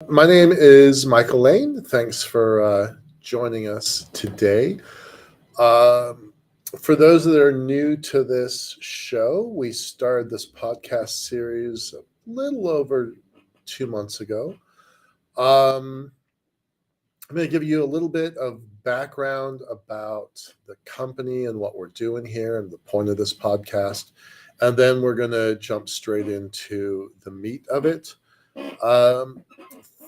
My name is Michael Lane. Thanks for joining us today. Um, for those that are new to this show, we started this podcast series a little over 2 months ago. Um, I'm going to give you a little bit of background about the company and what we're doing here and the point of this podcast. And then we're going to jump straight into the meat of it. Um,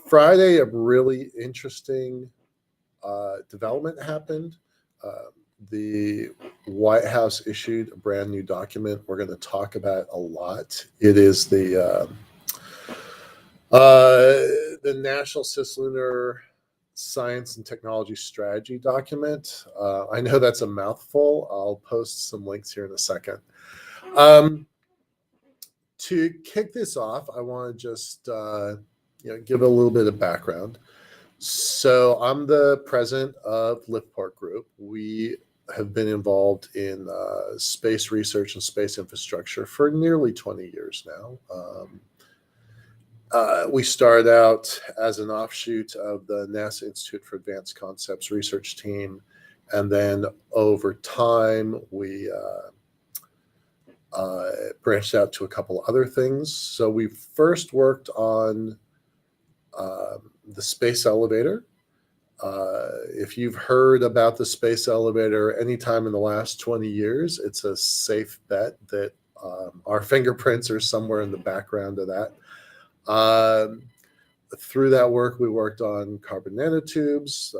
Friday, a really interesting development happened. Uh, the White House issued a brand new document we're going to talk about a lot. It is the National Cislunar Science and Technology Strategy document. I know that's a mouthful. I'll post some links here in a second. Um, to kick this off, I want to just give a little bit of background. So I'm the president of Liftport Group. We have been involved in space research and space infrastructure for nearly 20 years now. We started out as an offshoot of the NASA Institute for Advanced Concepts research team. And then over time, we branched out to a couple other things. So we first worked on the space elevator. If you've heard about the space elevator anytime in the last 20 years, it's a safe bet that our fingerprints are somewhere in the background of that. Through that work, we worked on carbon nanotubes,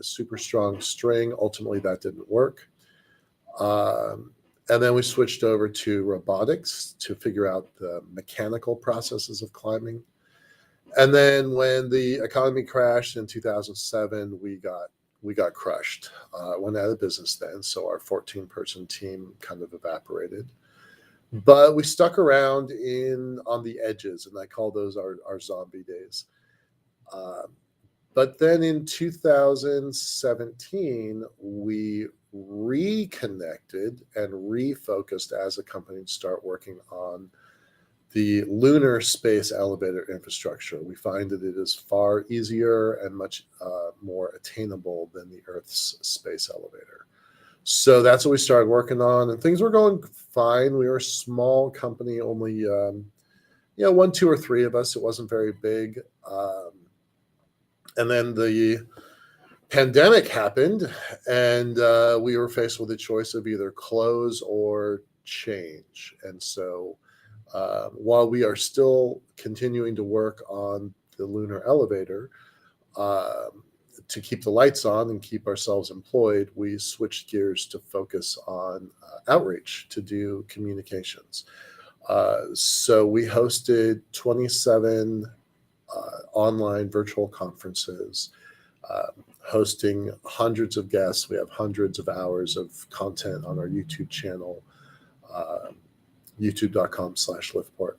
super strong string. Ultimately, that didn't work. And then we switched over to robotics to figure out the mechanical processes of climbing. And then when the economy crashed in 2007, we got crushed. Went out of business then, so our 14-person team kind of evaporated. But we stuck around on the edges, and I call those our zombie days. But then in 2017, we reconnected and refocused as a company to start working on the lunar space elevator infrastructure. We find that it is far easier and much more attainable than the Earth's space elevator. So that's what we started working on, and things were going fine. We were a small company, only 1, 2, or 3 of us. It wasn't very big. And then the pandemic happened, and we were faced with a choice of either close or change. And so while we are still continuing to work on the lunar elevator to keep the lights on and keep ourselves employed, we switched gears to focus on outreach, to do communications. So we hosted 27 online virtual conferences, hosting hundreds of guests. We have hundreds of hours of content on our YouTube channel, youtube.com/liftport.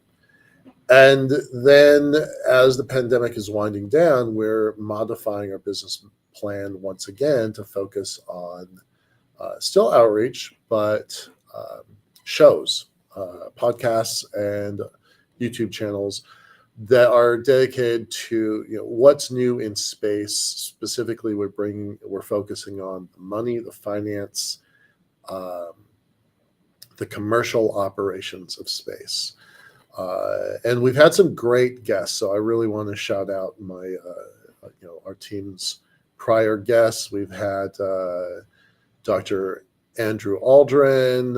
And then as the pandemic is winding down, we're modifying our business plan once again to focus on still outreach, but shows, podcasts, and YouTube channels that are dedicated to what's new in space. Specifically, we're focusing on the money, the finance, the commercial operations of space. And we've had some great guests, so I really want to shout out our team's prior guests. We've had Dr. Andrew Aldrin,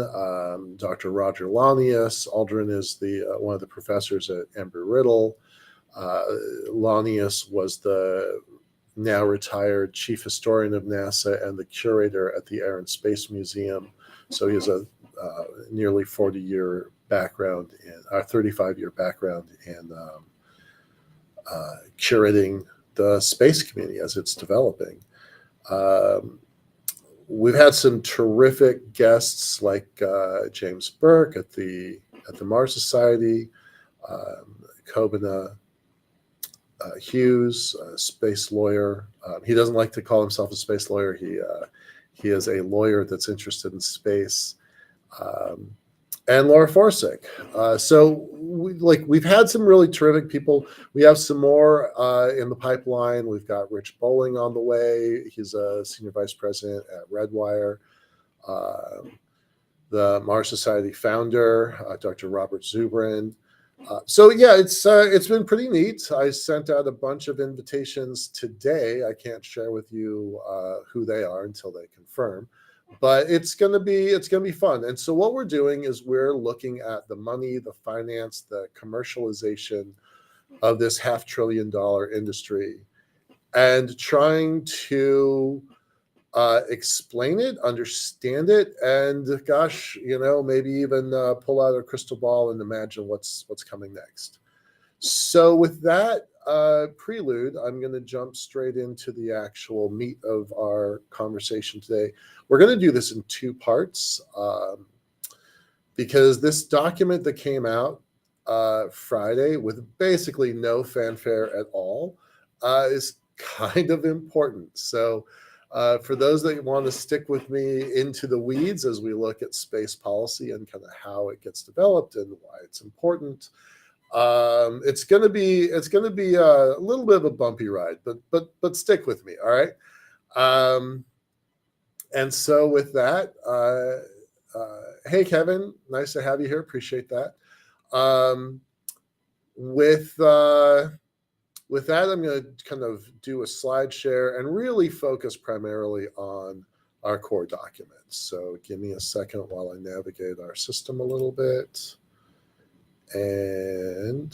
Dr. Roger Lanius. Aldrin is one of the professors at Embry-Riddle. Lanius was the now retired chief historian of NASA and the curator at the Air and Space Museum. So he has a nearly 40-year background, 35-year background in curating the space community as it's developing. We've had some terrific guests like James Burke at the Mars Society, Kobina Hughes, a space lawyer. He doesn't like to call himself a space lawyer. He is a lawyer that's interested in space. and Laura Forsick. We've had some really terrific people. We have some more in the pipeline. We've got Rich Bowling on the way. He's a senior vice president at Redwire. The Mars Society founder, Dr. Robert Zubrin. It's been pretty neat. I sent out a bunch of invitations today. I can't share with you who they are until they confirm, but it's gonna be fun. And so what we're doing is we're looking at the money, the finance, the commercialization of this $500 billion industry, and trying to explain it, understand it, and gosh, maybe even pull out a crystal ball and imagine what's coming next. So with that prelude, I'm going to jump straight into the actual meat of our conversation today. We're going to do this in two parts because this document that came out Friday with basically no fanfare at all is kind of important. So for those that want to stick with me into the weeds as we look at space policy and kind of how it gets developed and why it's important, it's going to be a little bit of a bumpy ride, but stick with me, all right? And so with that, hey Kevin, nice to have you here. Appreciate that. With that, I'm going to kind of do a slide share and really focus primarily on our core documents. So give me a second while I navigate our system a little bit. And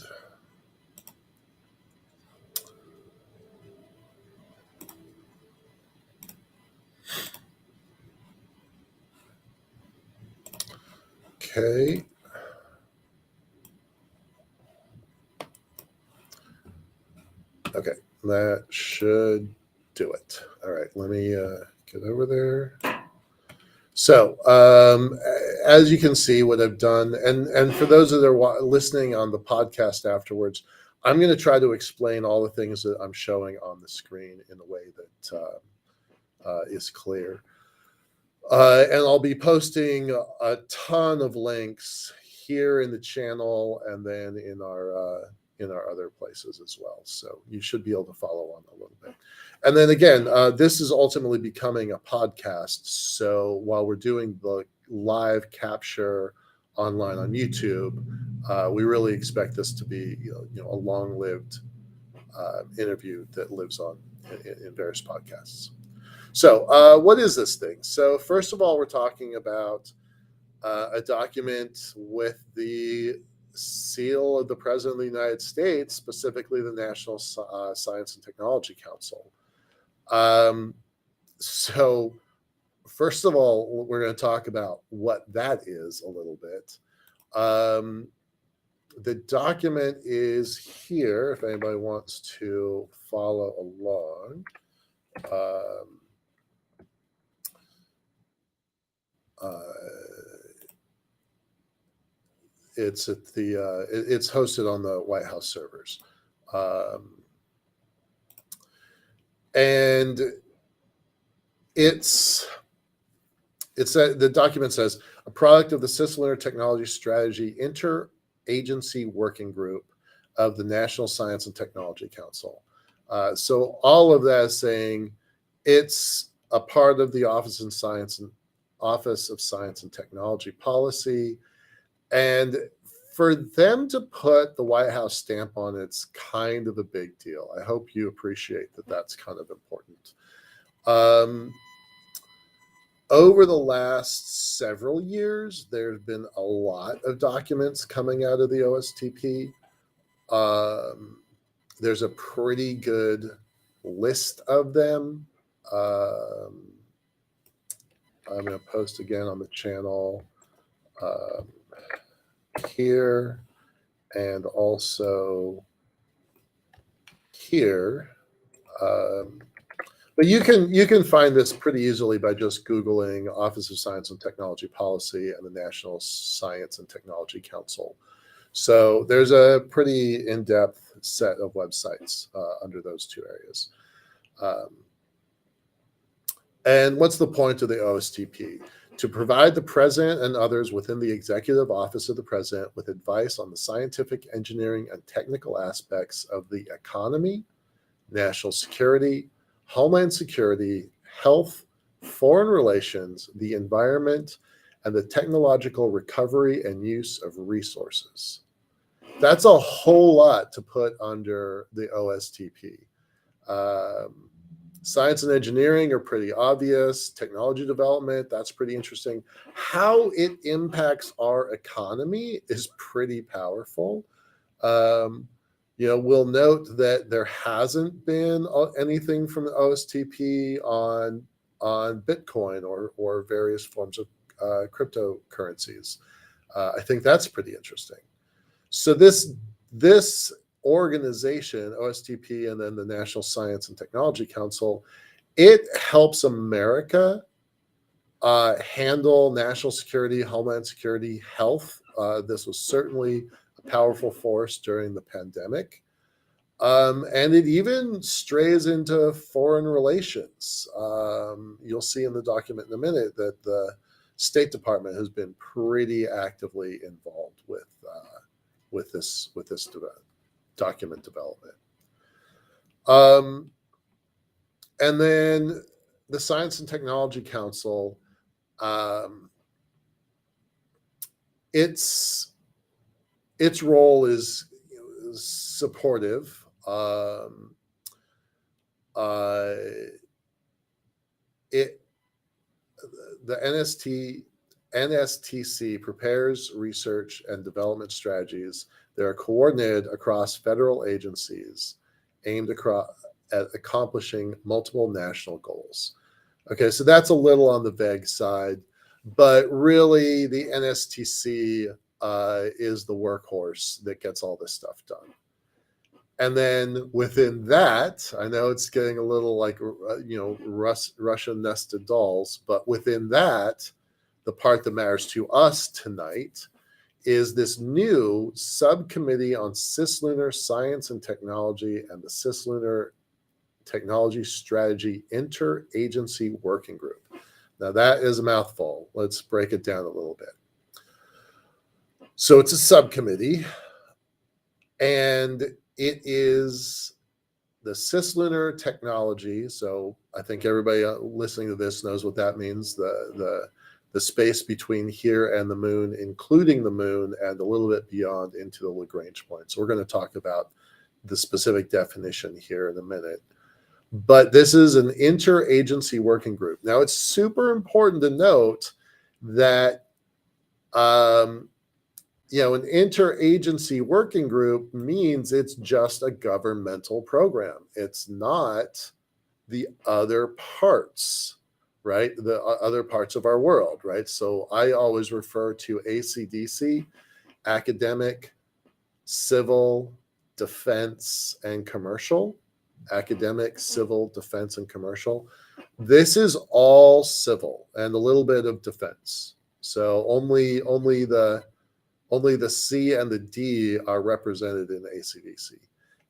okay. Okay, that should do it. All right, let me get over there. So as you can see, what I've done, and for those that are listening on the podcast afterwards, I'm going to try to explain all the things that I'm showing on the screen in a way that is clear. And I'll be posting a ton of links here in the channel and then in our other places as well. So you should be able to follow on a little bit. And then again, this is ultimately becoming a podcast. So while we're doing the live capture online on YouTube, we really expect this to be a long-lived interview that lives on in various podcasts. So what is this thing? So first of all, we're talking about a document with the seal of the President of the United States, specifically the National Science and Technology Council. So first of all, we're going to talk about what that is a little bit. The document is here if anybody wants to follow along. It's at the it's hosted on the White House servers, and the document says a product of the Cislunar Technology Strategy Interagency Working Group of the National Science and Technology Council. So all of that is saying it's a part of the Office of Science and Technology Policy. And for them to put the White House stamp on it's kind of a big deal. I hope you appreciate that that's kind of important. Over the last several years, there have been a lot of documents coming out of the OSTP. There's a pretty good list of them. I'm going to post again on the channel here and also here. But you can find this pretty easily by just Googling Office of Science and Technology Policy and the National Science and Technology Council. So there's a pretty in-depth set of websites under those two areas. And what's the point of the OSTP? to provide the president and others within the executive office of the president with advice on the scientific, engineering, and technical aspects of the economy, national security, homeland security, health, foreign relations, the environment, and the technological recovery and use of resources. That's a whole lot to put under the OSTP. Science and engineering are pretty obvious. Technology development, that's pretty interesting. How it impacts our economy is pretty powerful. We'll note that there hasn't been anything from the OSTP on Bitcoin or various forms of cryptocurrencies. I think that's pretty interesting. So this organization, OSTP, and then the National Science and Technology Council, it helps America handle national security, homeland security, health. This was certainly a powerful force during the pandemic. And it even strays into foreign relations. You'll see in the document in a minute that the State Department has been pretty actively involved with this document development. And then the Science and Technology Council, its role is supportive. The NSTC prepares research and development strategies that are coordinated across federal agencies aimed at accomplishing multiple national goals. Okay, so that's a little on the vague side, but really the NSTC is the workhorse that gets all this stuff done. And then within that, I know it's getting a little like, Russian nested dolls, but within that, the part that matters to us tonight is this new subcommittee on Cislunar Science and Technology and the Cislunar Technology Strategy Interagency Working Group. Now that is a mouthful. Let's break it down a little bit. So it's a subcommittee, and it is the Cislunar technology. So I think everybody listening to this knows what that means. The space between here and the moon, including the moon and a little bit beyond into the Lagrange point. So we're going to talk about the specific definition here in a minute. But this is an interagency working group. Now, it's super important to note that, an interagency working group means it's just a governmental program. It's not the other parts, right? The other parts of our world, right? So I always refer to ACDC, academic, civil, defense, and commercial. Academic, civil, defense, and commercial. This is all civil and a little bit of defense. So only the C and the D are represented in ACDC.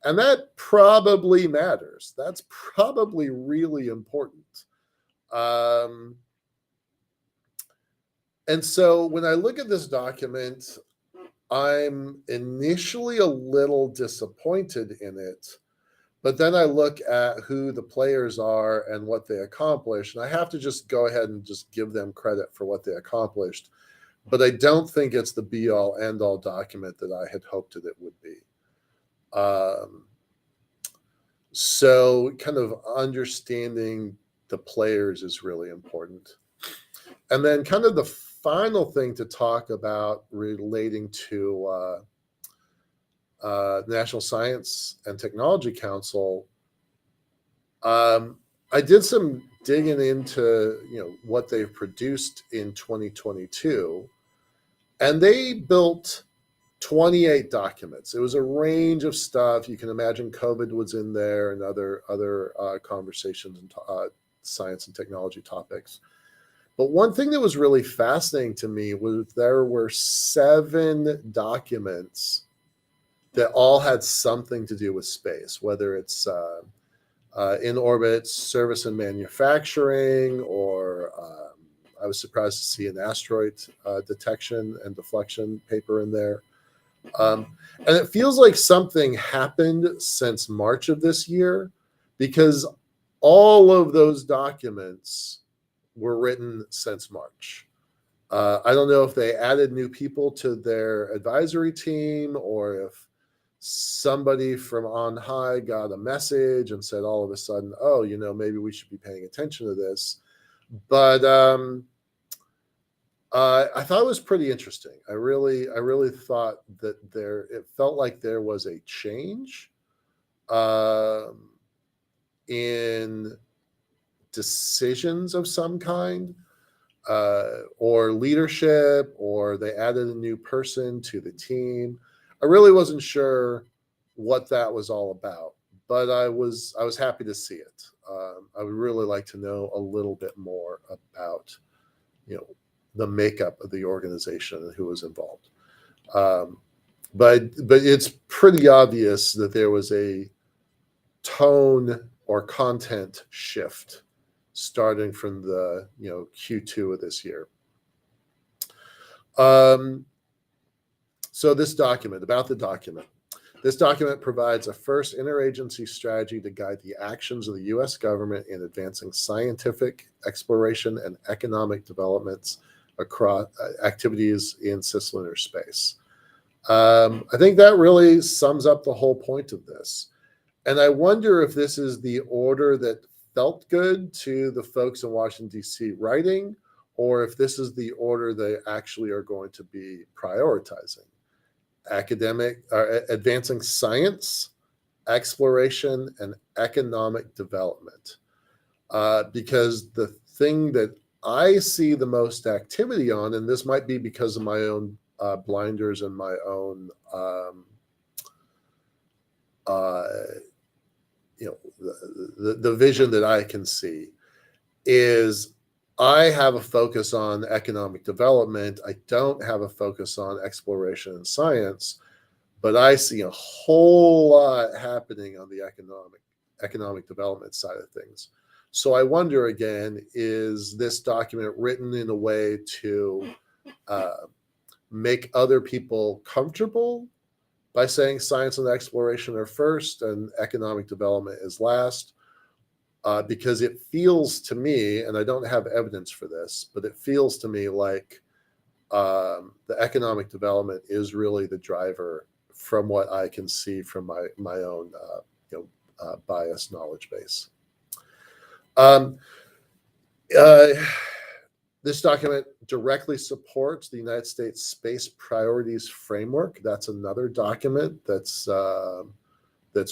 And that probably matters. That's probably really important. And so when I look at this document, I'm initially a little disappointed in it, but then I look at who the players are and what they accomplished, and I have to just go ahead and just give them credit for what they accomplished. But I don't think it's the be-all, end-all document that I had hoped that it would be. So kind of understanding the players is really important. And then kind of the final thing to talk about relating to National Science and Technology Council, I did some digging into what they've produced in 2022, and they built 28 documents. It was a range of stuff. You can imagine COVID was in there and other conversations and science and technology topics. But one thing that was really fascinating to me was there were 7 documents that all had something to do with space, whether it's in orbit, service and manufacturing, or I was surprised to see an asteroid detection and deflection paper in there. And it feels like something happened since March of this year, because all of those documents were written since March. I don't know if they added new people to their advisory team, or if somebody from on high got a message and said all of a sudden, oh, maybe we should be paying attention to this. But I thought it was pretty interesting. I really thought that it felt like there was a change in decisions of some kind, or leadership, or they added a new person to the team. I really wasn't sure what that was all about, but I was happy to see it. I would really like to know a little bit more about, the makeup of the organization and who was involved. But it's pretty obvious that there was a tone or content shift starting from the Q2 of this year. So this document provides a first interagency strategy to guide the actions of the U.S. government in advancing scientific exploration and economic developments across activities in cislunar space. I think that really sums up the whole point of this. And I wonder if this is the order that felt good to the folks in Washington, D.C. writing, or if this is the order they actually are going to be prioritizing. Advancing science, exploration, and economic development. Because the thing that I see the most activity on, and this might be because of my own blinders and my own the vision that I can see, is I have a focus on economic development. I don't have a focus on exploration and science, but I see a whole lot happening on the economic development side of things. So I wonder again, is this document written in a way to make other people comfortable by saying science and exploration are first and economic development is last? Because it feels to me, and I don't have evidence for this, but it feels to me like the economic development is really the driver from what I can see from my own biased knowledge base. This document directly supports the United States Space Priorities Framework. That's another document that's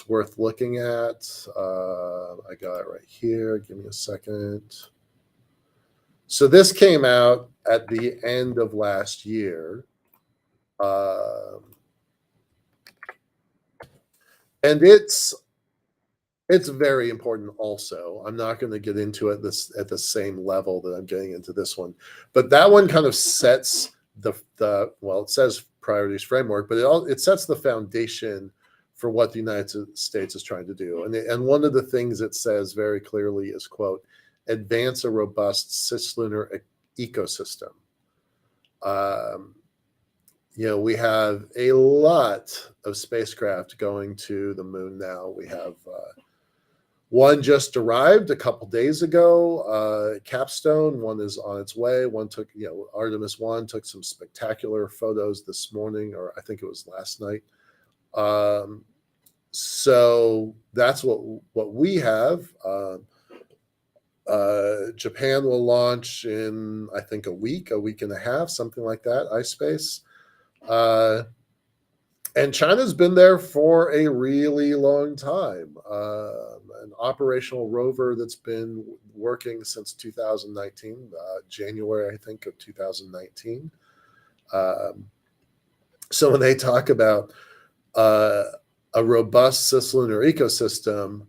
worth looking at. I got it right here. Give me a second. So this came out at the end of last year. And it's very important also. I'm not going to get into it at the same level that I'm getting into this one. But that one kind of sets it says priorities framework, but it sets the foundation for what the United States is trying to do. And one of the things it says very clearly is, quote, advance a robust cislunar ecosystem. We have a lot of spacecraft going to the moon now. We have one just arrived a couple days ago, Capstone. One is on its way. One took, Artemis 1 took some spectacular photos this morning, or I think it was last night. So that's what we have. Japan will launch in, I think, a week and a half, something like that, iSpace. And China's been there for a really long time. An operational rover that's been working since 2019, January, I think, of 2019. So when they talk about a robust cislunar ecosystem,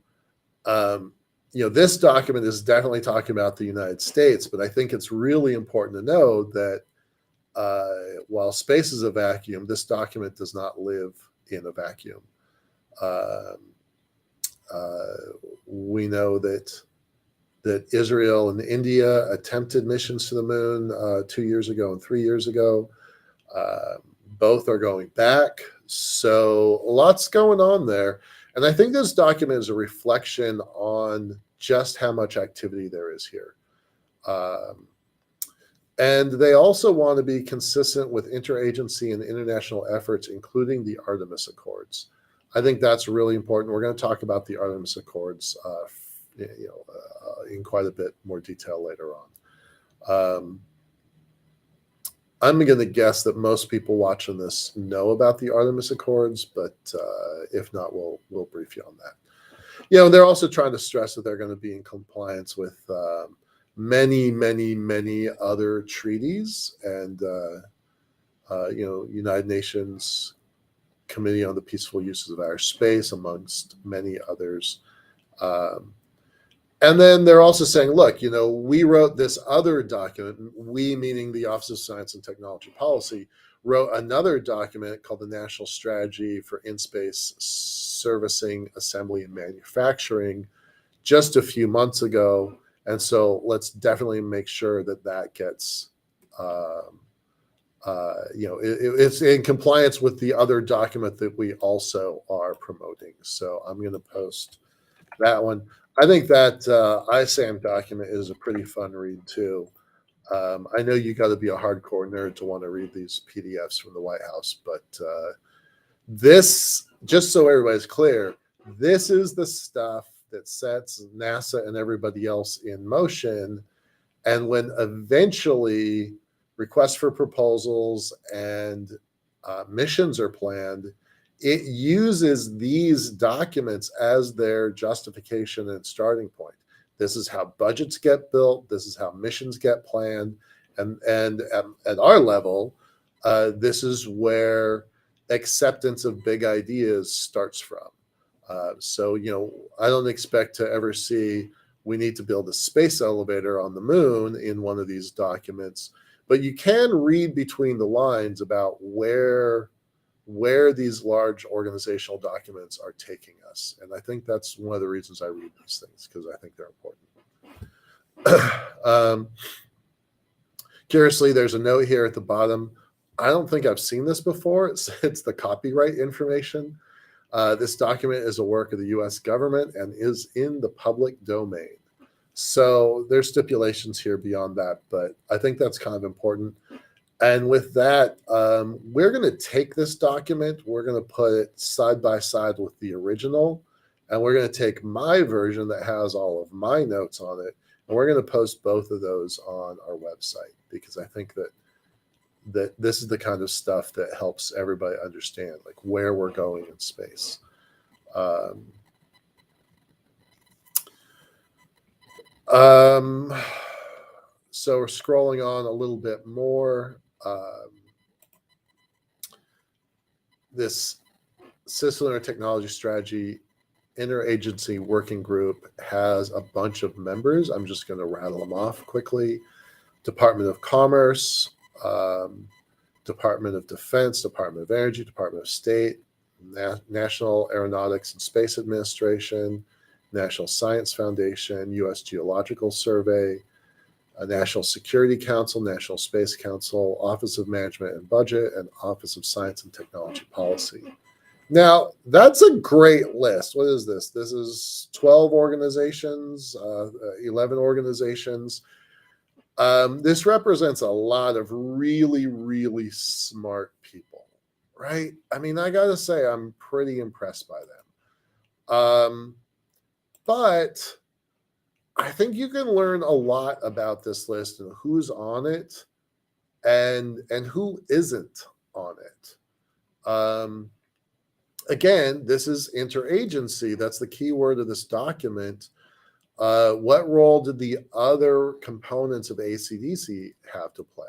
this document is definitely talking about the United States, but I think it's really important to know that while space is a vacuum, this document does not live in a vacuum. We know that that Israel and India attempted missions to the moon 2 years ago and 3 years ago. Both are going back. So lots going on there. And I think this document is a reflection on just how much activity there is here. And they also want to be consistent with interagency and international efforts, including the Artemis Accords. I think that's really important. We're going to talk about the Artemis Accords in quite a bit more detail later on. I'm going to guess that most people watching this know about the Artemis Accords, but if not, we'll brief you on that. They're also trying to stress that they're going to be in compliance with many other treaties and United Nations Committee on the Peaceful Uses of Outer Space, amongst many others. And then they're also saying, look, we wrote this other document, we meaning the Office of Science and Technology Policy, wrote another document called the National Strategy for In-Space Servicing, Assembly, and Manufacturing just a few months ago. And so let's definitely make sure that gets, it's in compliance with the other document that we also are promoting. So I'm going to post that one. I think that ISAM document is a pretty fun read too. I know you got to be a hardcore nerd to want to read these PDFs from the White House, but this, just so everybody's clear, this is the stuff that sets NASA and everybody else in motion. And when eventually requests for proposals and missions are planned, it uses these documents as their justification and starting point. This is how budgets get built. This is how missions get planned. And at our level, this is where acceptance of big ideas starts from. So I don't expect to ever see we need to build a space elevator on the moon in one of these documents, but you can read between the lines about where these large organizational documents are taking us. And I think that's one of the reasons I read these things, because I think they're important. Curiously, there's a note here at the bottom. I don't think I've seen this before. It's the copyright information. This document is a work of the U.S. government and is in the public domain. So there's stipulations here beyond that, but I think that's kind of important. And with that, we're going to take this document, we're going to put it side by side with the original, and we're going to take my version that has all of my notes on it, and we're going to post both of those on our website, because I think that this is the kind of stuff that helps everybody understand like where we're going in space. So we're scrolling on a little bit more. This Cislunar Technology Strategy Interagency Working Group has a bunch of members. I'm just going to rattle them off quickly. Department of Commerce, Department of Defense, Department of Energy, Department of State, National Aeronautics and Space Administration, National Science Foundation, U.S. Geological Survey, National Security Council, National Space Council, Office of Management and Budget, and Office of Science and Technology Policy. Now, that's a great list. What is this? This is 12 organizations, 11 organizations. This represents a lot of really, really smart people, right? I mean, I got to say, I'm pretty impressed by them. But I think you can learn a lot about this list and who's on it and who isn't on it. Again, this is interagency. That's the key word of this document. What role did the other components of ACDC have to play?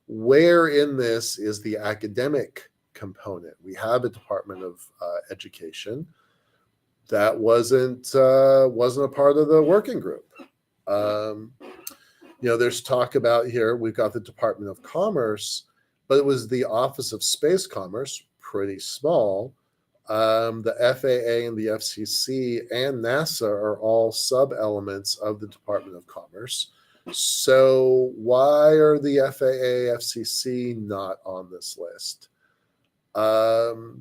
Where in this is the academic component? We have a Department of Education that wasn't a part of the working group. There's talk about here, we've got the Department of Commerce, but it was the Office of Space Commerce, pretty small, The FAA and the FCC and NASA are all sub-elements of the Department of Commerce. So why are the FAA, FCC not on this list? NOAA.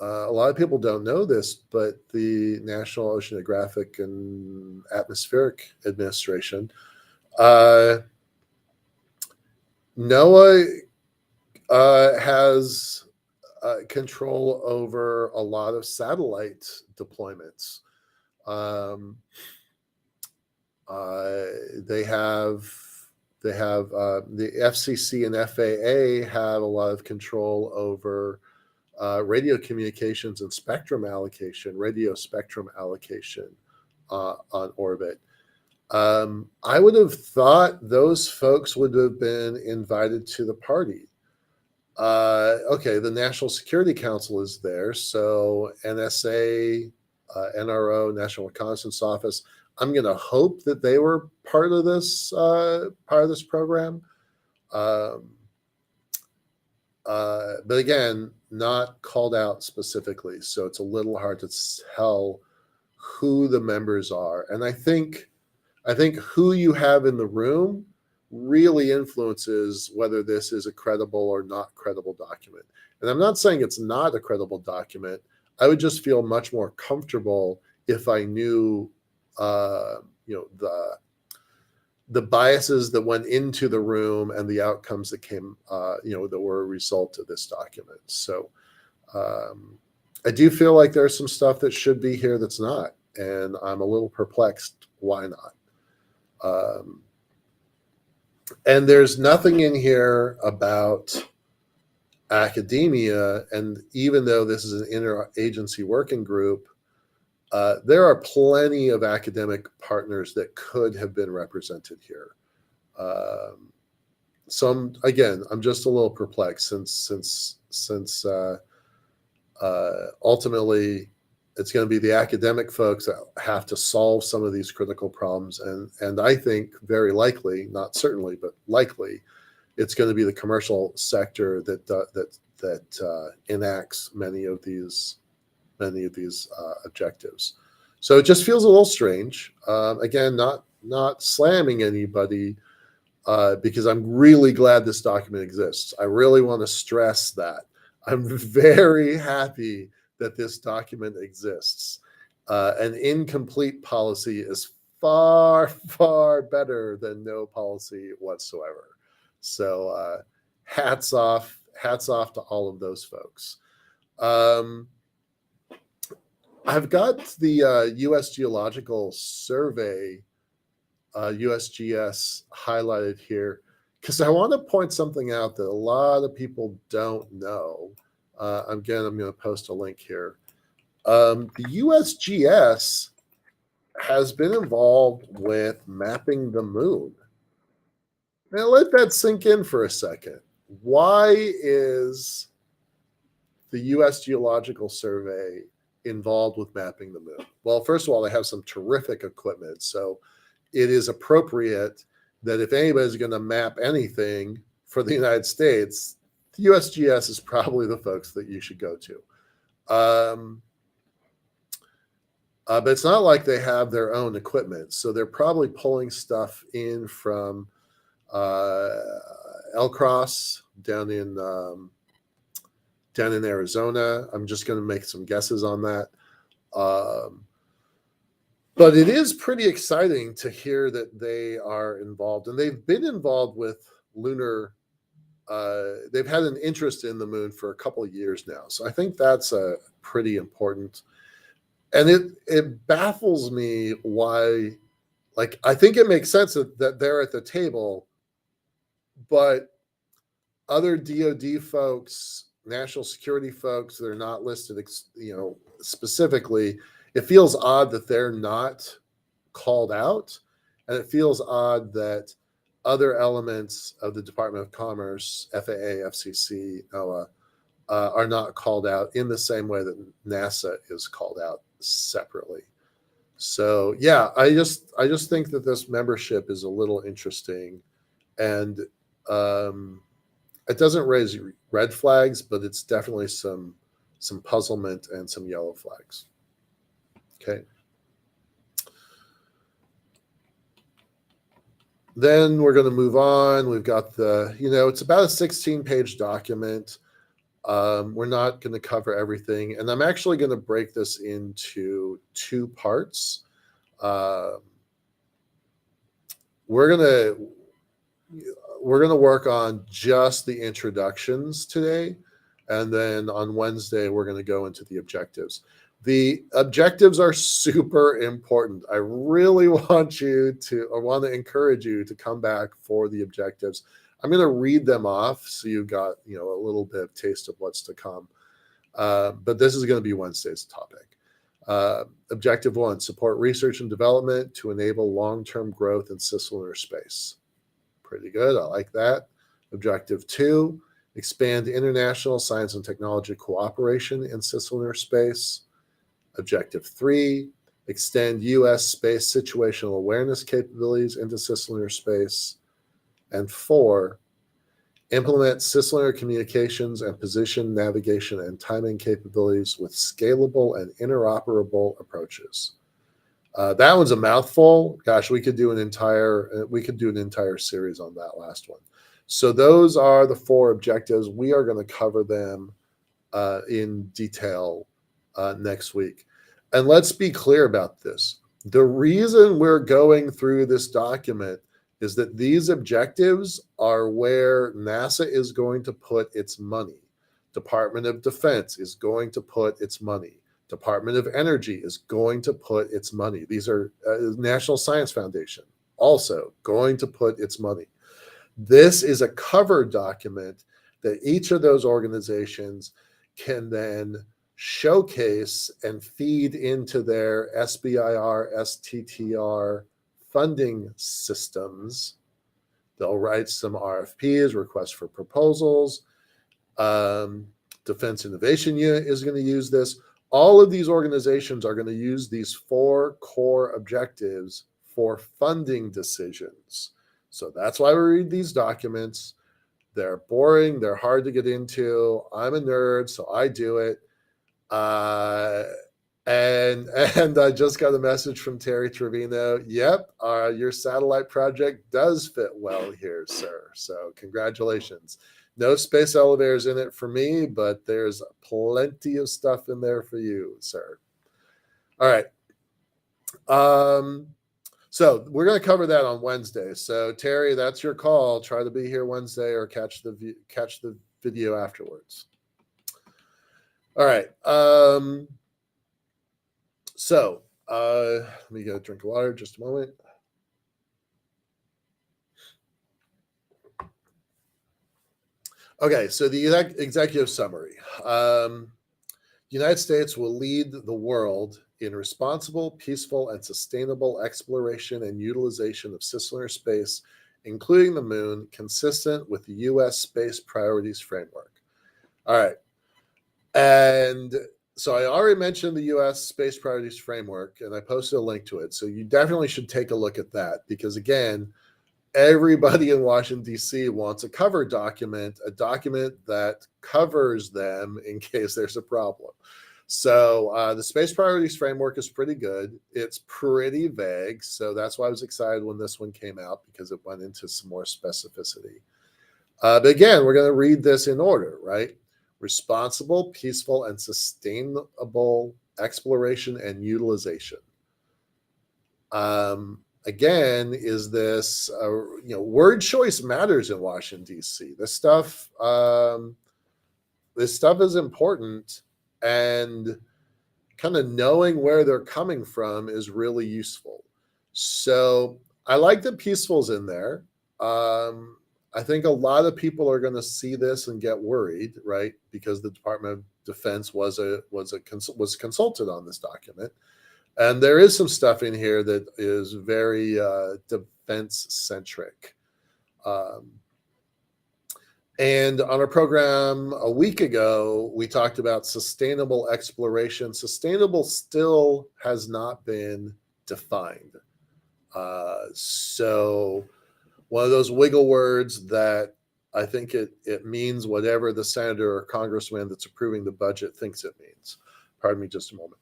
A lot of people don't know this, but the National Oceanographic and Atmospheric Administration, NOAA has control over a lot of satellite deployments. They have the FCC and FAA have a lot of control over radio communications and spectrum allocation, radio spectrum allocation on orbit. I would have thought those folks would have been invited to the party. Okay, the National Security Council is there, so NSA, NRO, National Reconnaissance Office. I'm going to hope that they were part of this program. But again, not called out specifically, so it's a little hard to tell who the members are. And I think who you have in the room really influences whether this is a credible or not credible document. And I'm not saying it's not a credible document. I would just feel much more comfortable if I knew, the biases that went into the room and the outcomes that came, that were a result of this document. So I do feel like there's some stuff that should be here that's not, and I'm a little perplexed why not. And there's nothing in here about academia. And even though this is an interagency working group, there are plenty of academic partners that could have been represented here. So I'm just a little perplexed since ultimately it's going to be the academic folks that have to solve some of these critical problems. And I think very likely, not certainly, but likely, it's going to be the commercial sector that enacts many of these objectives. So it just feels a little strange. Again, not slamming anybody, because I'm really glad this document exists. I really want to stress that. I'm very happy that this document exists. An incomplete policy is far, far better than no policy whatsoever. So hats off to all of those folks. I've got the U.S. Geological Survey, USGS, highlighted here because I want to point something out that a lot of people don't know. Again, I'm going to post a link here. The USGS has been involved with mapping the moon. Now, let that sink in for a second. Why is the U.S. Geological Survey involved with mapping the moon? Well, first of all, they have some terrific equipment. So it is appropriate that if anybody's going to map anything for the United States, the USGS is probably the folks that you should go to. But it's not like they have their own equipment. So they're probably pulling stuff in from El Cross down in Arizona. I'm just going to make some guesses on that. But it is pretty exciting to hear that they are involved, and they've been involved with lunar. They've had an interest in the moon for a couple of years now. So I think that's pretty important. And it baffles me why, like, I think it makes sense that they're at the table, but other DoD folks, national security folks that are not listed, specifically, it feels odd that they're not called out. And it feels odd that other elements of the Department of Commerce, FAA, FCC, NOAA, are not called out in the same way that NASA is called out separately. So yeah, I just think that this membership is a little interesting, and it doesn't raise red flags, but it's definitely some puzzlement and some yellow flags. Okay. Then we're going to move on. We've got it's about a 16-page document. We're not going to cover everything, and I'm actually going to break this into 2 parts. We're going to work on just the introductions today, and then on Wednesday we're going to go into the objectives. The objectives are super important. I really want to encourage you to come back for the objectives. I'm going to read them off so you've got a little bit of taste of what's to come. But this is going to be Wednesday's topic. Objective 1, support research and development to enable long-term growth in cislunar space. Pretty good. I like that. Objective 2, expand international science and technology cooperation in cislunar space. Objective 3, extend U.S. space situational awareness capabilities into cislunar space. And 4, implement cislunar communications and position navigation and timing capabilities with scalable and interoperable approaches. That one's a mouthful. Gosh, we could do an entire series on that last one. So those are the 4 objectives. We are going to cover them in detail next week. And let's be clear about this. The reason we're going through this document is that these objectives are where NASA is going to put its money. Department of Defense is going to put its money. Department of Energy is going to put its money. These are National Science Foundation also going to put its money. This is a cover document that each of those organizations can then showcase and feed into their SBIR, STTR funding systems. They'll write some RFPs, requests for proposals. Defense Innovation Unit is going to use this. All of these organizations are going to use these 4 core objectives for funding decisions. So that's why we read these documents. They're boring. They're hard to get into. I'm a nerd, so I do it. And I just got a message from Terry Trevino. Yep, your satellite project does fit well here, sir. So congratulations. No space elevators in it for me, but there's plenty of stuff in there for you, sir. All right. So we're going to cover that on Wednesday. So Terry, that's your call. Try to be here Wednesday or catch the video afterwards. All right. So let me get a drink of water just a moment. Okay, so the executive summary. The United States will lead the world in responsible, peaceful, and sustainable exploration and utilization of cislunar space, including the moon, consistent with the U.S. Space Priorities Framework. All right. And so I already mentioned the U.S. Space Priorities Framework, and I posted a link to it. So you definitely should take a look at that because, again, everybody in Washington, D.C. wants a cover document, a document that covers them in case there's a problem. So the Space Priorities Framework is pretty good. It's pretty vague. So that's why I was excited when this one came out because it went into some more specificity. But again, we're going to read this in order, right? Responsible, peaceful, and sustainable exploration and utilization. Again, is this, word choice matters in Washington, D.C. This stuff is important, and kind of knowing where they're coming from is really useful. So I like that peaceful's in there. I think a lot of people are going to see this and get worried, right? Because the Department of Defense was consulted on this document. And there is some stuff in here that is very defense-centric. And on our program a week ago, we talked about sustainable exploration. Sustainable still has not been defined. So one of those wiggle words that I think it means whatever the senator or congressman that's approving the budget thinks it means. Pardon me just a moment.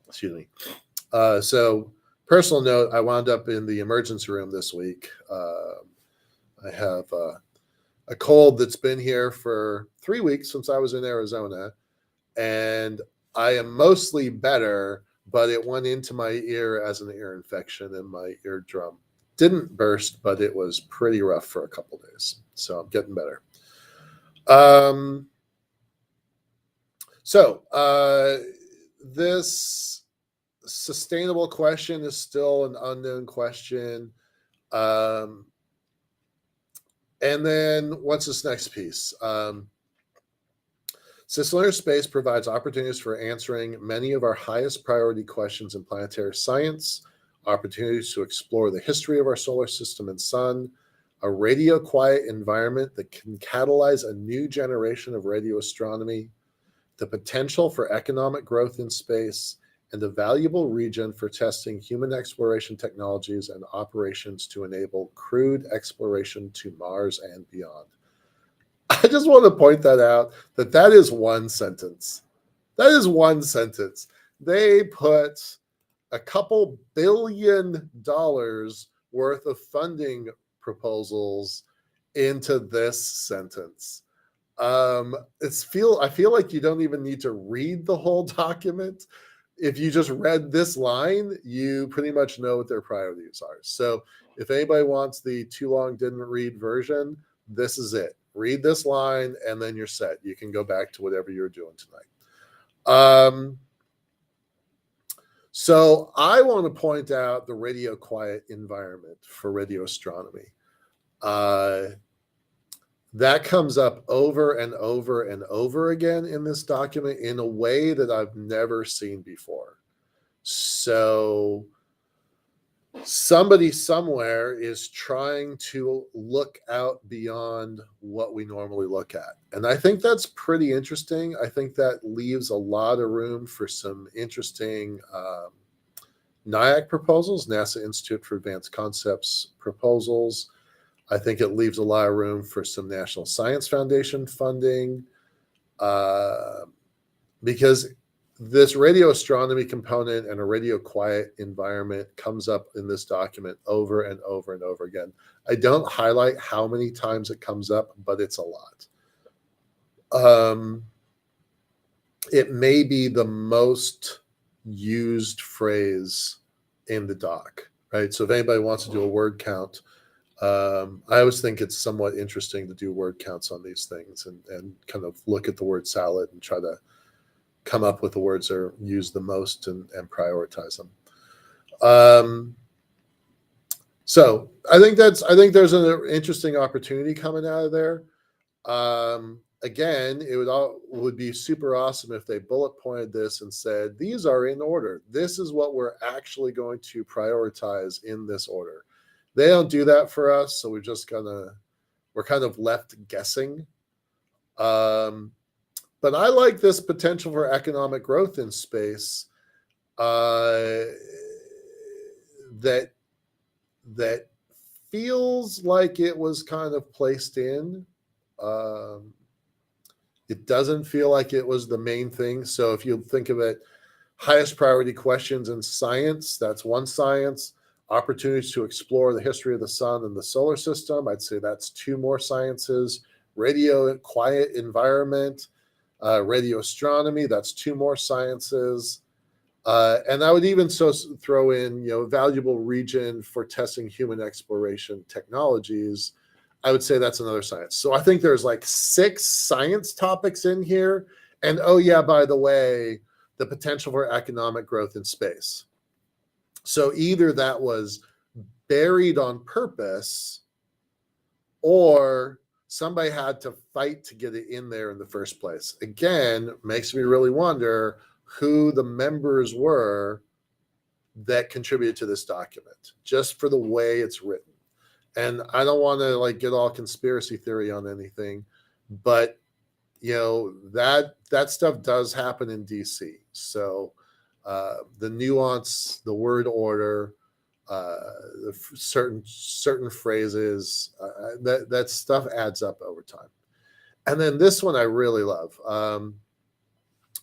Excuse me. So, personal note, I wound up in the emergency room this week. I have a cold that's been here for 3 weeks since I was in Arizona, and I am mostly better, but it went into my ear as an ear infection, and my eardrum didn't burst, but it was pretty rough for a couple days. So I'm getting better. This sustainable question is still an unknown question. And then what's this next piece? Cislunar space provides opportunities for answering many of our highest priority questions in planetary science, opportunities to explore the history of our solar system and sun, a radio quiet environment that can catalyze a new generation of radio astronomy, the potential for economic growth in space, and a valuable region for testing human exploration technologies and operations to enable crewed exploration to Mars and beyond. I just want to point that out, that is one sentence. That is one sentence. They put a couple $billion worth of funding proposals into this sentence. I feel like you don't even need to read the whole document. If you just read this line, you pretty much know what their priorities are. So if anybody wants the too long didn't read version, this is it. Read this line and then you're set. You can go back to whatever you're doing tonight. So I want to point out the radio quiet environment for radio astronomy. That comes up over and over and over again in this document in a way that I've never seen before. So somebody somewhere is trying to look out beyond what we normally look at. And I think that's pretty interesting. I think that leaves a lot of room for some interesting NIAC proposals, NASA Institute for Advanced Concepts proposals. I think it leaves a lot of room for some National Science Foundation funding because this radio astronomy component and a radio quiet environment comes up in this document over and over and over again. I don't highlight how many times it comes up, but it's a lot. It may be the most used phrase in the doc, right? So if anybody wants to do a word count, I always think it's somewhat interesting to do word counts on these things and kind of look at the word salad and try to come up with the words that are used the most and prioritize them. So I think there's an interesting opportunity coming out of there. Again, it would be super awesome if they bullet pointed this and said, these are in order. This is what we're actually going to prioritize in this order. They don't do that for us, so we're kind of left guessing. But I like this potential for economic growth in space that feels like it was kind of placed in. It doesn't feel like it was the main thing. So if you think of it, highest priority questions in science, that's one science. Opportunities to explore the history of the sun and the solar system, I'd say that's two more sciences. Radio quiet environment, radio astronomy, that's two more sciences. And I would even throw in, valuable region for testing human exploration technologies. I would say that's another science. So I think there's like 6 science topics in here. And oh yeah, by the way, the potential for economic growth in space. So either that was buried on purpose or somebody had to fight to get it in there in the first place. Again, makes me really wonder who the members were that contributed to this document, just for the way it's written. And I don't want to get all conspiracy theory on anything, but that stuff does happen in DC. So the nuance, the word order, certain phrases. That stuff adds up over time. And then this one I really love.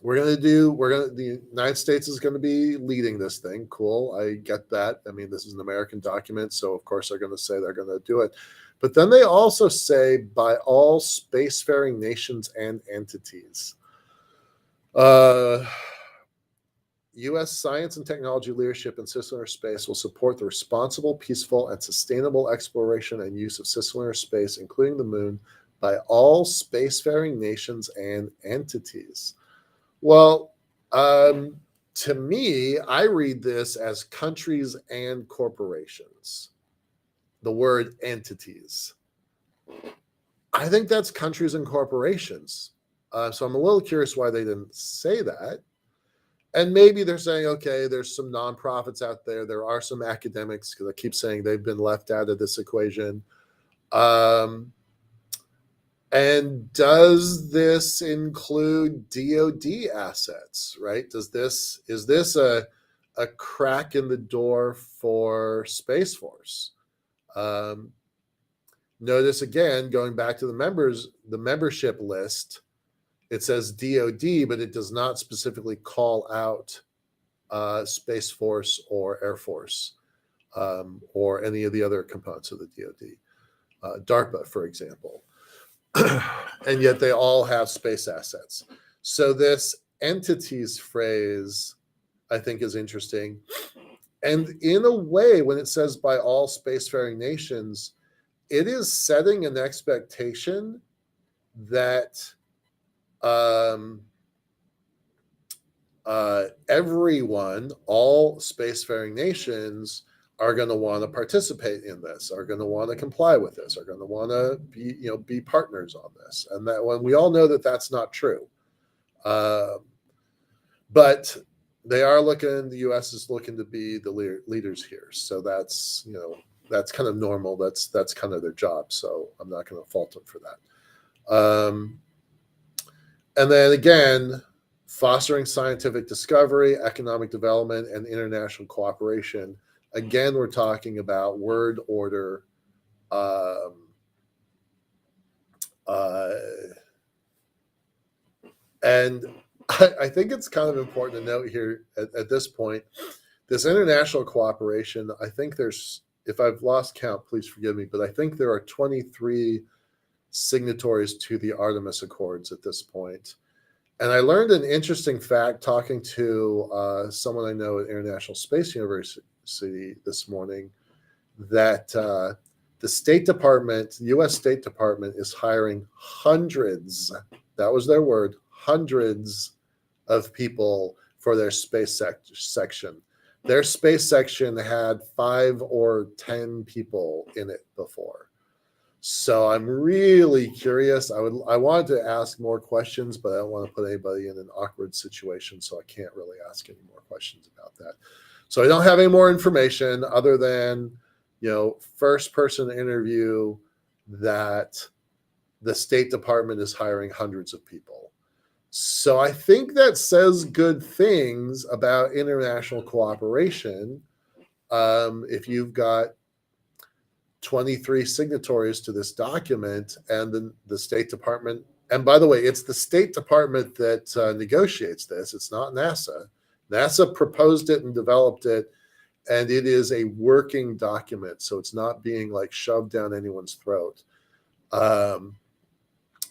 The United States is going to be leading this thing. Cool. I get that. I mean, this is an American document, so of course they're going to say they're going to do it. But then they also say by all spacefaring nations and entities. U.S. science and technology leadership in cislunar space will support the responsible, peaceful, and sustainable exploration and use of cislunar space, including the moon, by all spacefaring nations and entities. Well, to me, I read this as countries and corporations. The word entities. I think that's countries and corporations. So I'm a little curious why they didn't say that. And maybe they're saying, okay, there's some nonprofits out there. There are some academics, because I keep saying they've been left out of this equation. And does this include DoD assets, right? Is this a crack in the door for Space Force? Notice again, going back to the membership list, it says DoD, but it does not specifically call out Space Force or Air Force or any of the other components of the DoD. DARPA, for example. And yet they all have space assets. So this entities phrase, I think, is interesting. And in a way, when it says by all spacefaring nations, it is setting an expectation that everyone, all spacefaring nations, are going to want to participate in this, are going to want to comply with this, are going to want to be partners on this. And that when we all know that that's not true. But they are looking, the U.S. is looking to be the leaders here. So that's kind of normal. That's kind of their job. So I'm not going to fault them for that. And then again, fostering scientific discovery, economic development, and international cooperation. Again, we're talking about word order, and I think it's kind of important to note here at this point, this international cooperation, I think there's, if I've lost count, please forgive me, but I think there are 23 signatories to the Artemis Accords at this point. And I learned an interesting fact talking to someone I know at International Space University this morning, that the State Department, the U.S. State Department, is hiring hundreds, that was their word, hundreds of people for their space section. Their space section had 5 or 10 people in it before. So I'm really curious. I wanted to ask more questions, but I don't want to put anybody in an awkward situation, so I can't really ask any more questions about that. So I don't have any more information other than, first person interview that the State Department is hiring hundreds of people. So I think that says good things about international cooperation. If you've got 23 signatories to this document, and then the State Department, and by the way, it's the State Department that negotiates this. It's not NASA. NASA proposed it and developed it, and it is a working document, so it's not being like shoved down anyone's throat.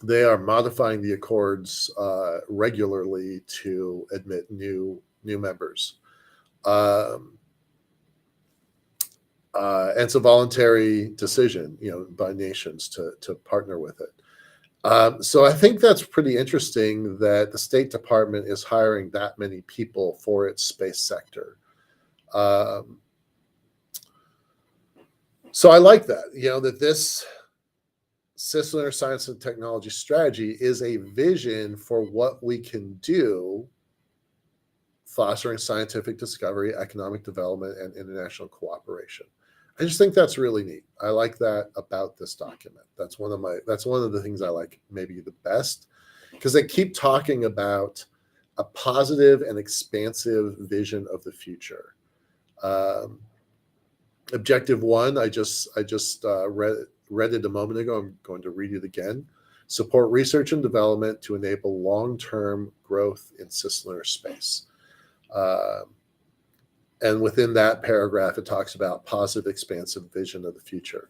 They are modifying the accords regularly to admit new members. And it's a voluntary decision, by nations to partner with it. So I think that's pretty interesting that the State Department is hiring that many people for its space sector. So I like that, that this Cislunar Science and Technology strategy is a vision for what we can do, fostering scientific discovery, economic development, and international cooperation. I just think that's really neat. I like that about this document. That's one of the things I like maybe the best, because they keep talking about a positive and expansive vision of the future. Objective 1, I just read it a moment ago. I'm going to read it again. Support research and development to enable long-term growth in cislunar space. And within that paragraph, it talks about positive, expansive vision of the future.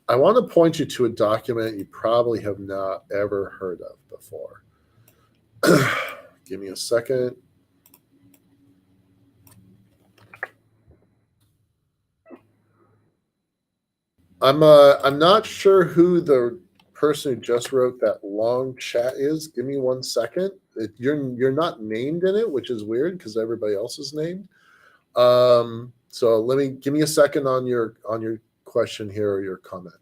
I want to point you to a document you probably have not ever heard of before. Give me a second. I'm not sure who the person who just wrote that long chat is. Give me 1 second. You're not named in it, which is weird because everybody else is named. So give me a second on your question here or your comment.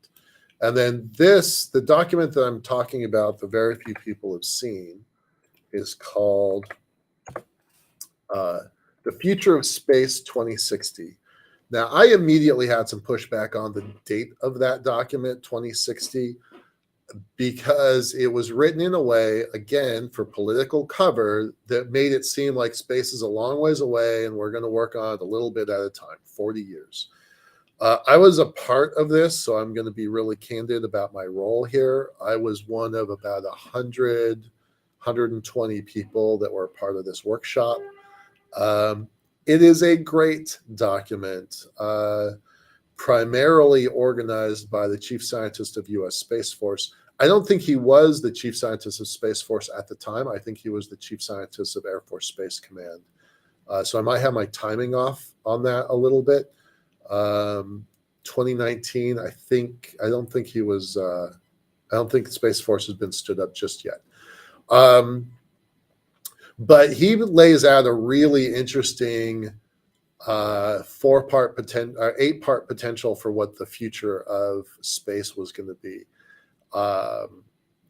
And then the document that I'm talking about, the very few people have seen, is called The Future of Space 2060. Now, I immediately had some pushback on the date of that document, 2060, because it was written in a way, again, for political cover that made it seem like space is a long ways away and we're going to work on it a little bit at a time, 40 years. I was a part of this, so I'm going to be really candid about my role here. I was one of about 120 people that were part of this workshop. It is a great document, primarily organized by the chief scientist of U.S. Space Force. I don't think he was the chief scientist of Space Force at the time. I think he was the chief scientist of Air Force Space Command. So I might have my timing off on that a little bit. 2019, I don't think he was, I don't think Space Force has been stood up just yet. But he lays out a really interesting 8-part potential for what the future of space was going to be. And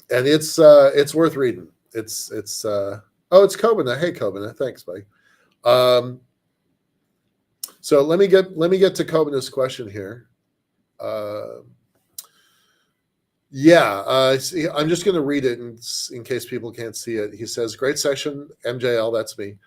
it's worth reading. It's Kobina. Hey, Kobina. Thanks, buddy. So let me get to Kobina's question here. See, I'm just going to read it in case people can't see it. He says, "Great session, MJL." That's me.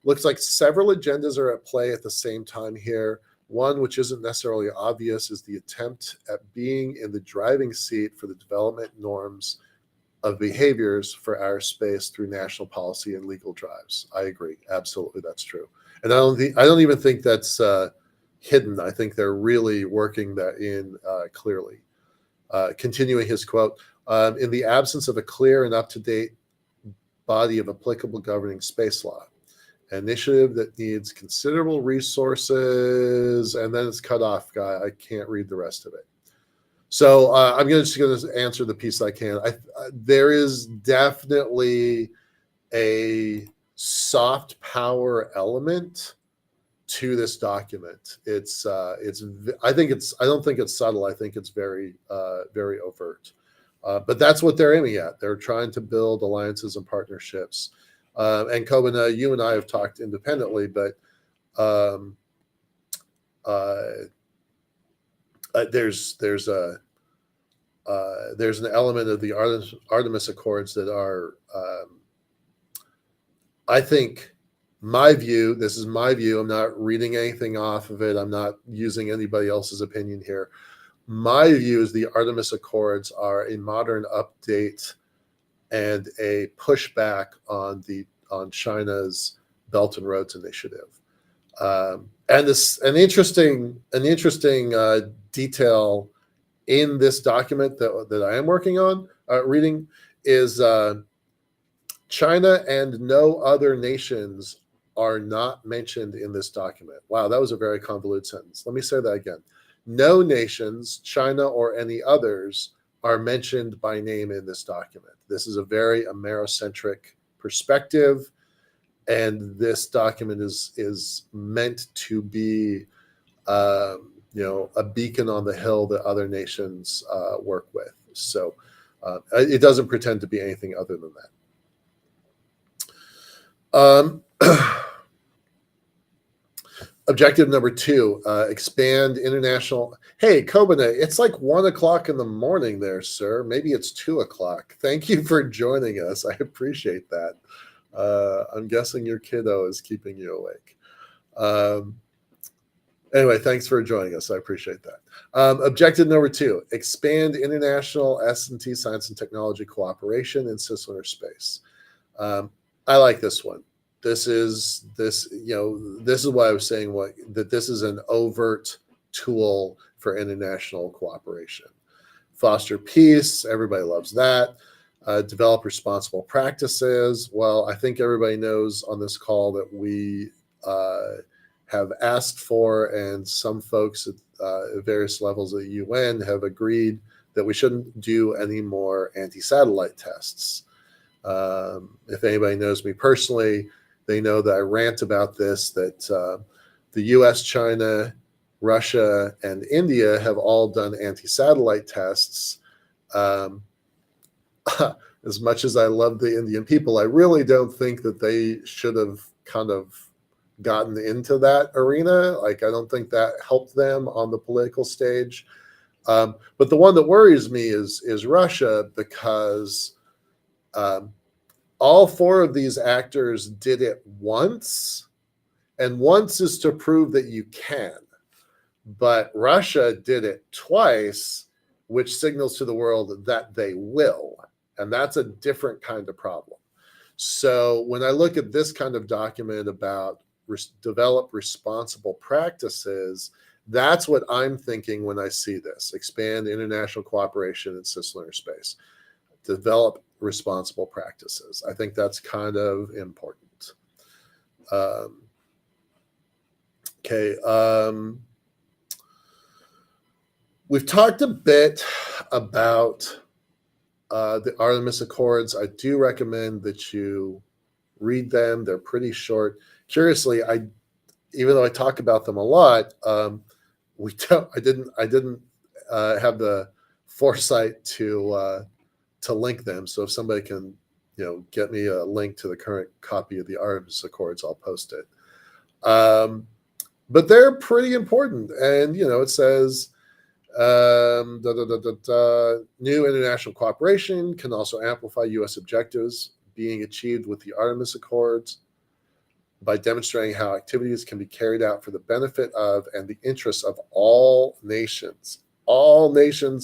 Looks like several agendas are at play at the same time here. One, which isn't necessarily obvious, is the attempt at being in the driving seat for the development norms of behaviors for our space through national policy and legal drives. I agree. Absolutely, that's true. And I don't even think that's hidden. I think they're really working that in clearly. Continuing his quote, in the absence of a clear and up-to-date body of applicable governing space law, an initiative that needs considerable resources, and then it's cut off, guy. I can't read the rest of it. So I'm just going to answer the piece I can. There is definitely a soft power element to this document. I don't think it's subtle. I think it's very very overt. But that's what they're aiming at. They're trying to build alliances and partnerships. And Kobina, you and I have talked independently, but there's an element of the Artemis Accords that are, I think, my view. This is my view. I'm not reading anything off of it. I'm not using anybody else's opinion here. My view is the Artemis Accords are a modern update and a pushback on China's Belt and Roads Initiative. And an interesting detail in this document that I am working on reading is China and no other nations are not mentioned in this document. Wow, that was a very convoluted sentence. Let me say that again. No nations, China or any others, are mentioned by name in this document. This is a very Amerocentric perspective, and this document is meant to be a beacon on the hill that other nations work with. So it doesn't pretend to be anything other than that. Objective number 2, expand international. Hey, Kobina, it's like 1 o'clock in the morning there, sir. Maybe it's 2 o'clock. Thank you for joining us. I appreciate that. I'm guessing your kiddo is keeping you awake. Anyway, thanks for joining us. I appreciate that. Objective number 2, expand international S&T science and technology cooperation in cislunar space. I like this one. This is what I was saying, that this is an overt tool for international cooperation. Foster peace, everybody loves that. Develop responsible practices. Well, I think everybody knows on this call that we have asked for, and some folks at various levels of the UN have agreed that we shouldn't do any more anti-satellite tests. If anybody knows me personally, they know that I rant about this, that the US, China, Russia, and India have all done anti-satellite tests. As much as I love the Indian people, I really don't think that they should have kind of gotten into that arena. Like, I don't think that helped them on the political stage. But the one that worries me is Russia, because all 4 of these actors did it once, and once is to prove that you can. But Russia did it twice, which signals to the world that they will. And that's a different kind of problem. So when I look at this kind of document about develop responsible practices, that's what I'm thinking when I see this. Expand international cooperation in cislunar space. Develop responsible practices. I think that's kind of important. Okay. We've talked a bit about the Artemis Accords. I do recommend that you read them. They're pretty short. Curiously, even though I talk about them a lot, I didn't have the foresight to link them. So if somebody can, get me a link to the current copy of the Artemis Accords, I'll post it. But they're pretty important, and it says new international cooperation can also amplify U.S. objectives being achieved with the Artemis Accords by demonstrating how activities can be carried out for the benefit of and the interests of all nations,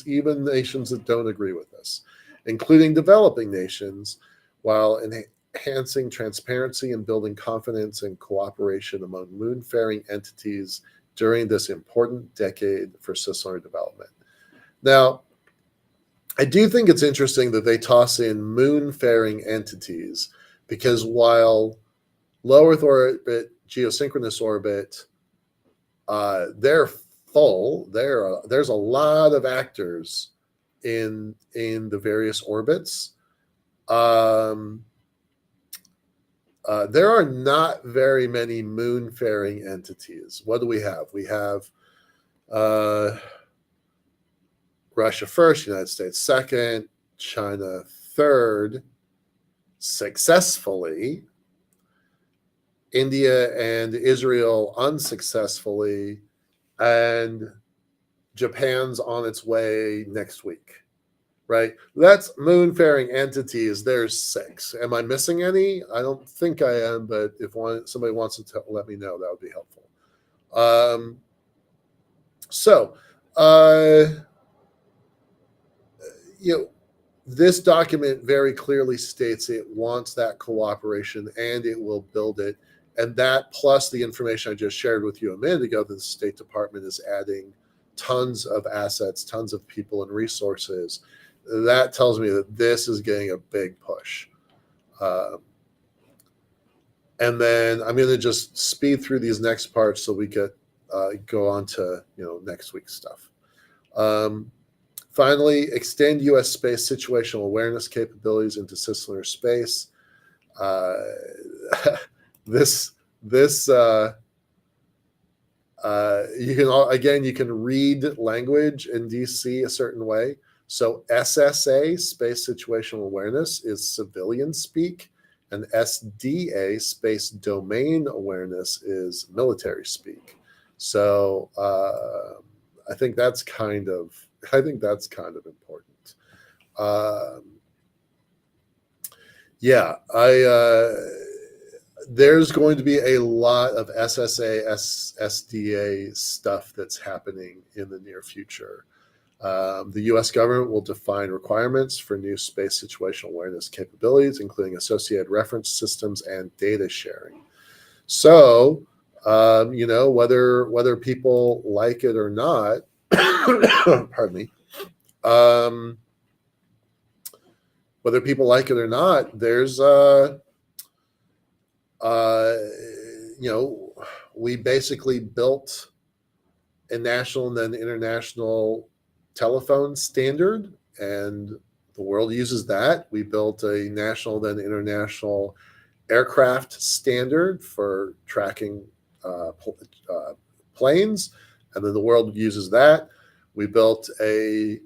even nations that don't agree with us, including developing nations, while enhancing transparency and building confidence and cooperation among moonfaring entities during this important decade for cislunar development. Now, I do think it's interesting that they toss in moonfaring entities, because while low Earth orbit, geosynchronous orbit, they're full. There's a lot of actors in the various orbits. There are not very many moonfaring entities. What do we have? We have Russia first, United States second, China third, successfully, India and Israel unsuccessfully, and Japan's on its way next week. Right? That's moonfaring entities. There's 6. Am I missing any? I don't think I am, but if somebody wants to let me know, that would be helpful. This document very clearly states it wants that cooperation, and it will build it. And that, plus the information I just shared with you a minute ago, that the State Department is adding tons of assets, tons of people and resources, that tells me that this is getting a big push. And then I'm going to just speed through these next parts so we could go on to next week's stuff. Finally, extend U.S. space situational awareness capabilities into cislunar space. You can read language in DC a certain way. So SSA, space situational awareness, is civilian speak, and SDA, space domain awareness, is military speak. So I think that's kind of important. there's going to be a lot of SSA, SDA stuff that's happening in the near future. The U.S. government will define requirements for new space situational awareness capabilities, including associated reference systems and data sharing. So, whether people like it or not, pardon me, whether people like it or not, there's we basically built a national and then international telephone standard, and the world uses that. We built a national then international aircraft standard for tracking planes, and then the world uses that. We built a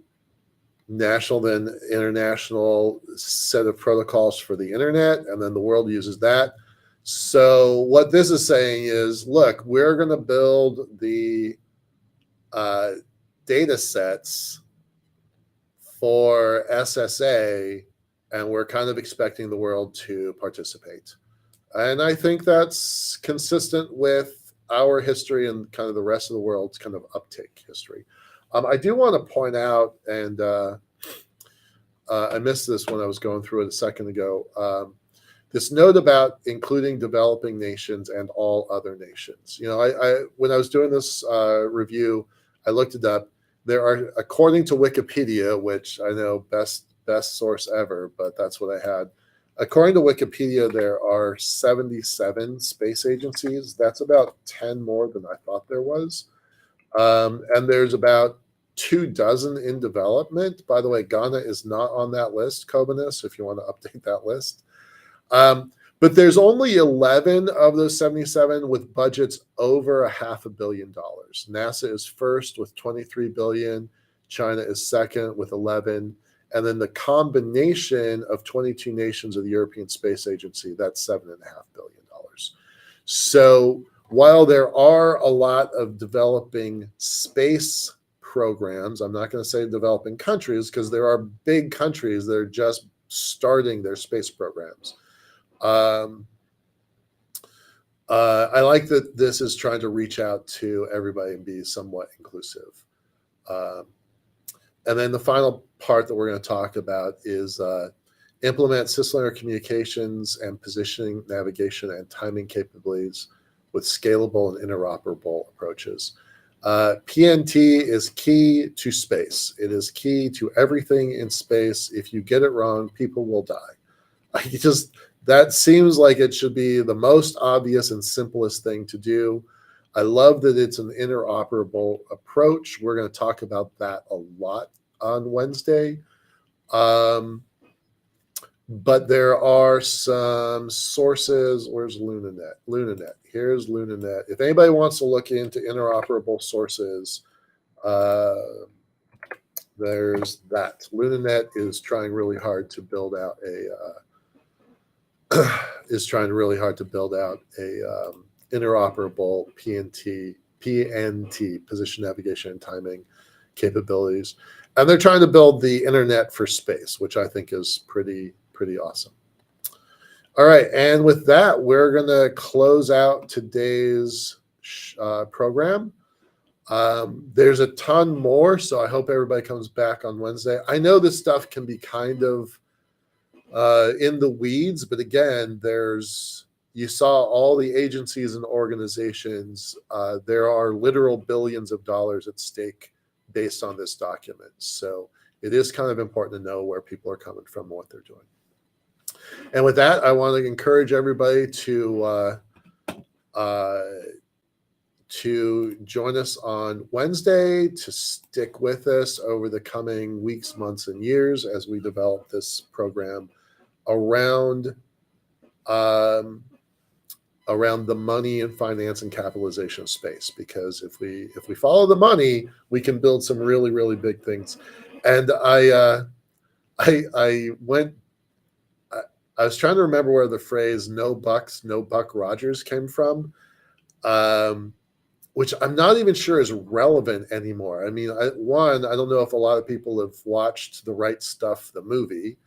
national then international set of protocols for the internet, and then the world uses that. So what this is saying is, look, we're going to build the data sets for SSA, and we're kind of expecting the world to participate. And I think that's consistent with our history and kind of the rest of the world's kind of uptake history. I do want to point out, and I missed this when I was going through it a second ago, this note about including developing nations and all other nations. I when I was doing this review, I looked it up. There are, according to Wikipedia, which I know best source ever, but that's what I had. According to Wikipedia, there are 77 space agencies. That's about 10 more than I thought there was. And there's about 24 in development. By the way, Ghana is not on that list, Kobanius, if you want to update that list. But there's only 11 of those 77 with budgets over $500 million. NASA is first with 23 billion. China is second with 11. And then the combination of 22 nations of the European Space Agency, that's $7.5 billion. So while there are a lot of developing space programs, I'm not going to say developing countries, because there are big countries that are just starting their space programs. I like that this is trying to reach out to everybody and be somewhat inclusive. And then the final part that we're going to talk about is implement Cislunar communications and positioning, navigation, and timing capabilities with scalable and interoperable approaches. PNT is key to space. It is key to everything in space. If you get it wrong, people will die. That seems like it should be the most obvious and simplest thing to do. I love that it's an interoperable approach. We're going to talk about that a lot on Wednesday. But there are some sources. Where's LunaNet? LunaNet. Here's LunaNet. If anybody wants to look into interoperable sources, there's that. LunaNet is trying really hard to build out interoperable PNT, position, navigation, and timing capabilities, and they're trying to build the internet for space, which I think is pretty awesome. All right, and with that, we're going to close out today's program. There's a ton more, so I hope everybody comes back on Wednesday. I know this stuff can be kind of in the weeds, but again, you saw all the agencies and organizations. There are literal billions of dollars at stake based on this document. So it is kind of important to know where people are coming from and what they're doing. And with that, I want to encourage everybody to join us on Wednesday, to stick with us over the coming weeks, months, and years as we develop this program around the money and finance and capitalization of space. Because if we follow the money, we can build some really, really big things. And I was trying to remember where the phrase "no bucks, no Buck Rogers" came from, which I'm not even sure is relevant anymore. I mean, I don't know if a lot of people have watched The Right Stuff, the movie.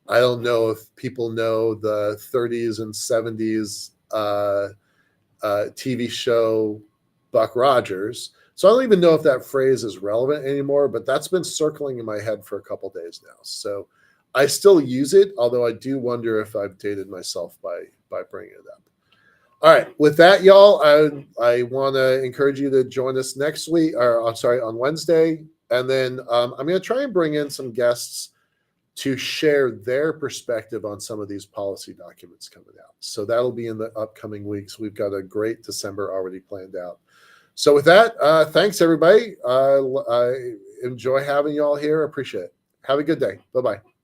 I don't know if people know the 30s and 70s TV show Buck Rogers. So I don't even know if that phrase is relevant anymore, but that's been circling in my head for a couple days now. So I still use it, although I do wonder if I've dated myself by bringing it up. All right, with that, y'all, I want to encourage you to join us next week, or I'm sorry, on Wednesday, and then I'm going to try and bring in some guests to share their perspective on some of these policy documents coming out. So that'll be in the upcoming weeks. We've got a great December already planned out. So with that, thanks, everybody. I enjoy having you all here. Appreciate it. Have a good day. Bye-bye.